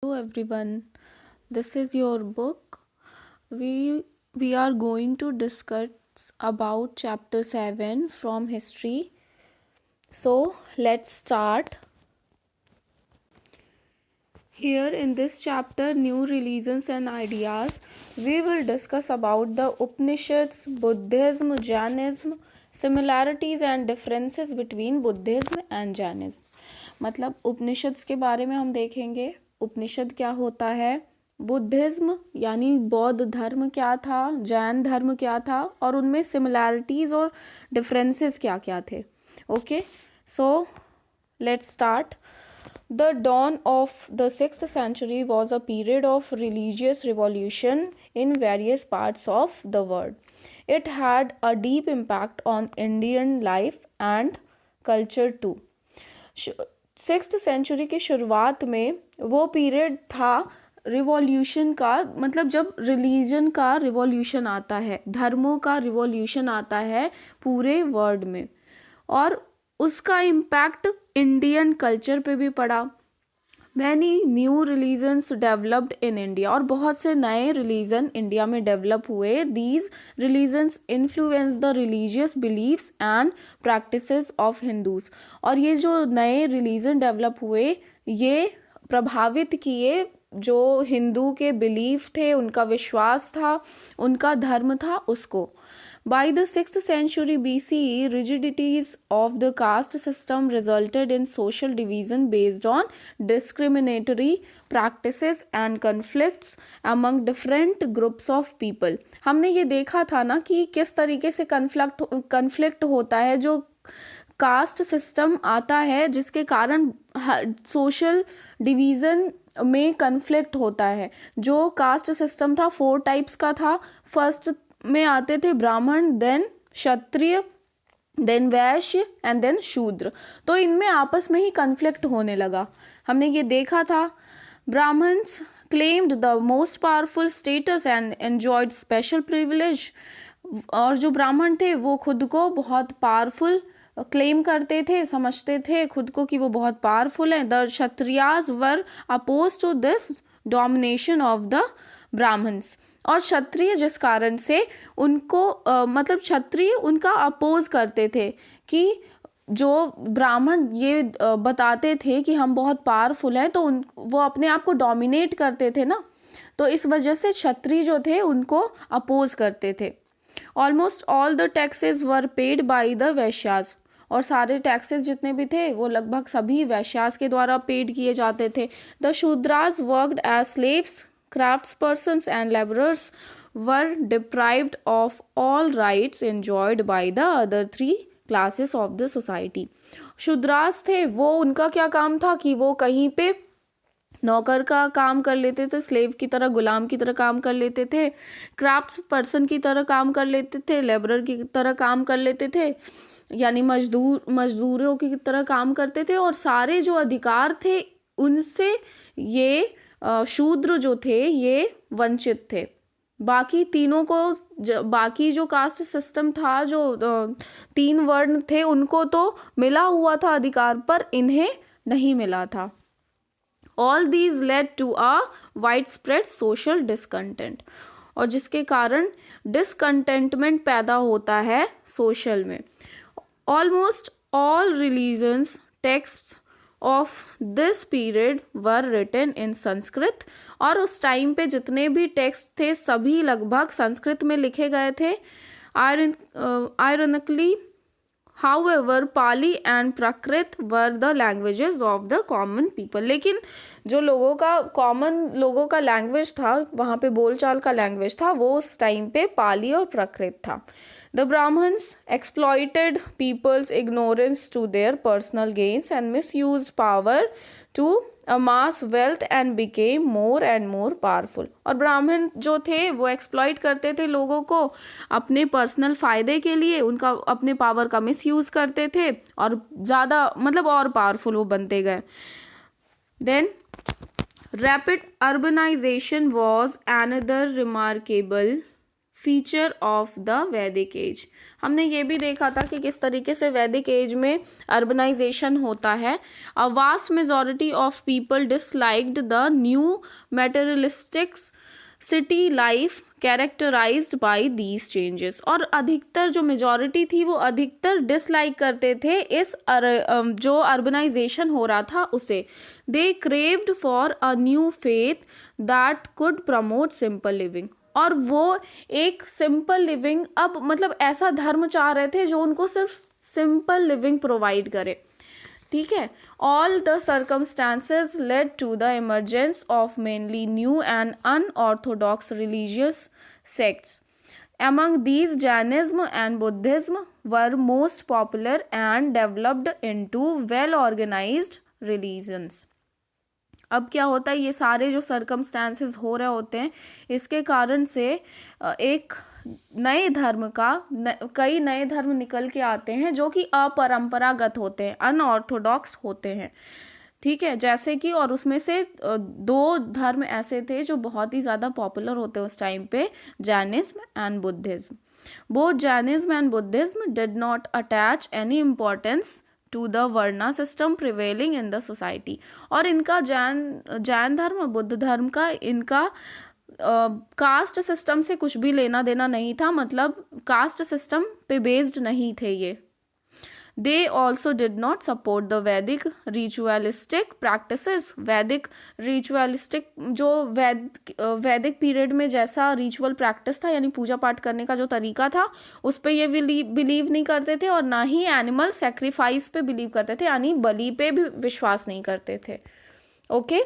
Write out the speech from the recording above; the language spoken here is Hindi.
Hello everyone. This is your book. We are going to discuss about chapter 7 from history. So, let's start. Here in this chapter New Religions and Ideas, we will discuss about the Upanishads, Buddhism, Jainism, similarities and differences between Buddhism and Jainism. मतलब उपनिषद्स के बारे में हम देखेंगे। उपनिषद क्या होता है, बुद्धिज्म यानी बौद्ध धर्म क्या था, जैन धर्म क्या था और उनमें सिमिलैरिटीज़ और डिफरेंसेस क्या क्या थे। Okay, so let's start. The dawn of the 6th century was a period of religious revolution in various parts of the world. It had a deep impact on Indian life and culture too. 6th century की शुरुआत में वो पीरियड था रिवॉल्यूशन का, मतलब जब रिलीजन का रिवॉल्यूशन आता है, धर्मों का रिवॉल्यूशन आता है पूरे वर्ल्ड में, और उसका इम्पैक्ट इंडियन कल्चर पे भी पड़ा. Many new religions developed in India, और बहुत से नए रिलीजन इंडिया में डेवलप हुए. These religions influence the religious beliefs and practices of Hindus. और ये जो नए रिलीजन डेवलप हुए, ये प्रभावित किए जो हिंदू के बिलीफ थे, उनका विश्वास था, उनका धर्म था, उसको. By the 6th century BCE, rigidities of the caste system resulted in social division based on discriminatory practices and conflicts among different groups of people. हमने ये देखा था ना कि किस तरीके से कन्फ्लिक्ट होता है, जो कास्ट सिस्टम आता है जिसके कारण सोशल डिवीज़न में कन्फ्लिक्ट होता है. जो कास्ट सिस्टम था 4 टाइप्स का था. फर्स्ट में आते थे ब्राह्मण, then Kshatriya, then Vysya and then शूद्र. तो इनमें आपस में ही कन्फ्लिक्ट होने लगा. हमने ये देखा था. Brahmans claimed the most powerful status and enjoyed special privilege. और जो ब्राह्मण थे वो खुद को बहुत पावरफुल क्लेम करते थे, समझते थे खुद को कि वो बहुत पावरफुल हैं. The Kshatriyas were oppose to this domination of the Brahmans. और क्षत्रिय जिस कारण से उनको मतलब क्षत्रिय उनका अपोज करते थे कि जो ब्राह्मण ये बताते थे कि हम बहुत पावरफुल हैं, तो वो अपने आप को डोमिनेट करते थे ना, तो इस वजह से क्षत्रिय जो थे उनको अपोज करते थे. Almost all the taxes were paid by the Vaishyas. और सारे टैक्सेस जितने भी थे वो लगभग सभी वैश्यास के द्वारा पेड किए जाते थे. The Shudras worked as slaves, craftspersons and laborers were deprived of all rights enjoyed by the other 3 classes of the society. Shudras थे, वो उनका क्या काम था कि वो कहीं पे नौकर का काम कर लेते थे, स्लेव की तरह, गुलाम की तरह काम कर लेते थे, क्राफ्ट्स पर्सन की तरह काम कर लेते थे, लेबरर की तरह काम कर लेते थे, यानी मजदूरों की तरह काम करते थे. और सारे जो अधिकार थे उनसे ये शूद्र जो थे ये वंचित थे. बाकी तीनों को बाकी जो कास्ट सिस्टम था, जो 3 वर्ण थे, उनको तो मिला हुआ था अधिकार, पर इन्हें नहीं मिला था. All these led to a wide spread social discontent. और जिसके कारण डिसकंटेंटमेंट पैदा होता है सोशल में. Almost all religions texts of this period were written in Sanskrit. और उस टाइम पे जितने भी टेक्स्ट थे सभी लगभग संस्कृत में लिखे गए थे. Ironically however Pali and Prakrit were the languages of the common people. लेकिन जो कॉमन लोगों का लैंग्वेज था, वहाँ पे बोलचाल का लैंग्वेज था, वो उस टाइम पे पाली और प्राकृत था. The Brahmins exploited people's ignorance to their personal gains and misused power to amass wealth and became more and more powerful. और ब्राह्मण जो थे वो एक्सप्लॉइट करते थे लोगों को अपने पर्सनल फ़ायदे के लिए, उनका अपने पावर का मिसयूज़ करते थे और ज़्यादा मतलब और पावरफुल वो बनते गए. Then rapid urbanization was another remarkable feature of the वैदिक एज। हमने ये भी देखा था कि किस तरीके से वैदिक एज में अर्बनाइजेशन होता है। A vast majority of people disliked the new materialistic city life characterised by these changes. और अधिकतर जो मेजॉरिटी थी वो अधिकतर डिसलाइक करते थे इस जो अर्बनाइजेशन हो रहा था उसे। They craved for a new faith that could promote simple living. और वो एक सिंपल लिविंग, अब मतलब ऐसा धर्म चाह रहे थे जो उनको सिर्फ सिंपल लिविंग प्रोवाइड करे। ठीक है। All the circumstances led to the emergence of mainly new and unorthodox religious sects. Among these, Jainism and Buddhism were most popular and developed into well-organized religions. अब क्या होता है, ये सारे जो सर्कमस्टांसेस हो रहे होते हैं इसके कारण से एक नए धर्म का कई नए धर्म निकल के आते हैं जो कि अपरंपरागत होते हैं, अनऑर्थोडॉक्स होते हैं। ठीक है, जैसे कि और उसमें से दो धर्म ऐसे थे जो बहुत ही ज़्यादा पॉपुलर होते उस टाइम पे, Jainism and Buddhism. Both Jainism and Buddhism did not attach any importance to the varna system prevailing in the society. और इनका जैन धर्म और बुद्ध धर्म का इनका कास्ट सिस्टम से कुछ भी लेना देना नहीं था, मतलब कास्ट सिस्टम पे बेस्ड नहीं थे ये। They also did not support the Vedic ritualistic practices. वैदिक रिचुअलिस्टिक जो वैदिक पीरियड में जैसा रिचुअल प्रैक्टिस था, यानी पूजा पाठ करने का जो तरीका था, उस पर ये बिलीव नहीं करते थे। और ना ही एनिमल सेक्रीफाइस पे बिलीव करते थे, यानी बलि पे भी विश्वास नहीं करते थे। ओके